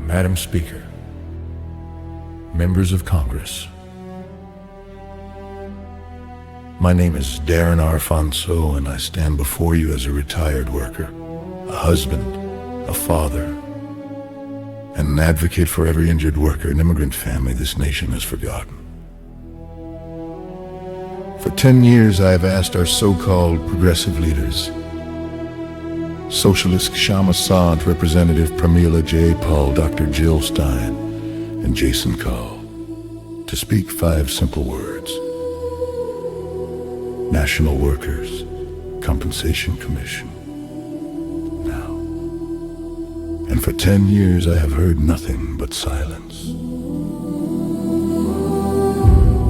Madam Speaker, members of Congress, my name is Darren Arfonso, and I stand before you as a retired worker, a husband, a father, and an advocate for every injured worker and immigrant family this nation has forgotten. For 10 years, I have asked our so-called progressive leaders, Socialist Kshama Sawant, Representative Pramila Jayapal, Dr. Jill Stein, and Jason Call, to speak 5 simple words. National Workers Compensation Commission. Now. And for 10 years, I have heard nothing but silence.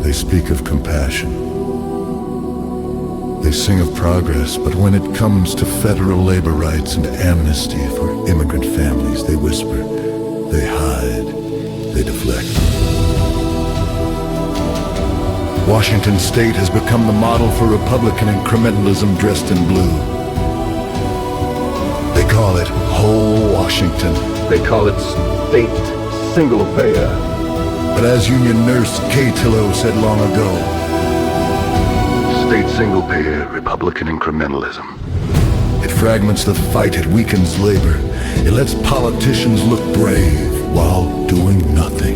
They speak of compassion. They sing of progress, but when it comes to federal labor rights and amnesty for immigrant families, they whisper, they hide, they deflect. Washington State has become the model for Republican incrementalism dressed in blue. They call it whole Washington. They call it state single payer. But as union nurse Kay Tillow said long ago, state single payer, Republican incrementalism. It fragments the fight, it weakens labor. It lets politicians look brave while doing nothing.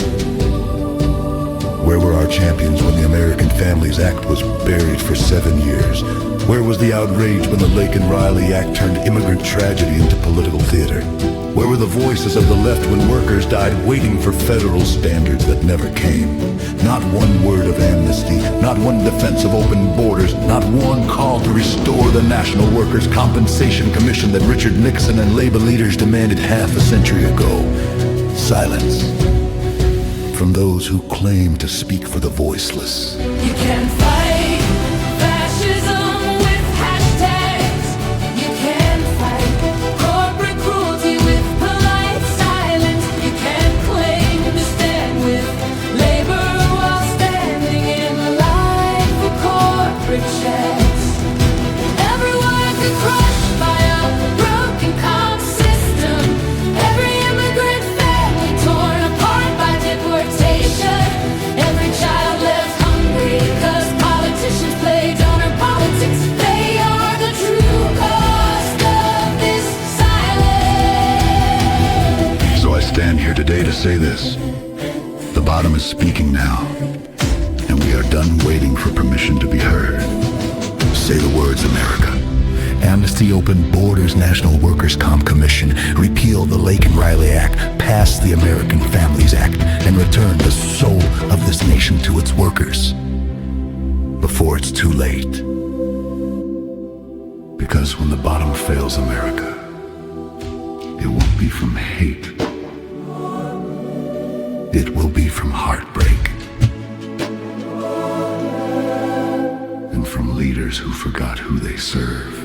Where were our champions when the American Families Act was buried for 7 years? Where was the outrage when the Lake and Riley Act turned immigrant tragedy into political theater? Where were the voices of the left when workers died waiting for federal standards that never came? Not one word of amnesty, not one defense of open borders, not one call to restore the National Workers' Compensation Commission that Richard Nixon and labor leaders demanded half a century ago. Silence from those who claim to speak for the voiceless. You can fight fascism with hashtags. You can fight corporate cruelty with polite silence. You can claim to stand with labor while standing in line for corporate checks. Everyone could crushed by a broken comp system. Every immigrant family torn apart by deportation. Every child left hungry because politicians play donor politics. They are the true cost of this silence. So I stand here today to say this. The bottom is speaking now, and we are done waiting for permission to be heard. Say the words, America. Amnesty, open borders, National Workers' Comp Commission, repeal the Lake and Riley Act, pass the American Families Act, and return the soul of this nation to its workers before it's too late. Because when the bottom fails America, it won't be from hate. It will be from heartbreak. And from leaders who forgot who they serve.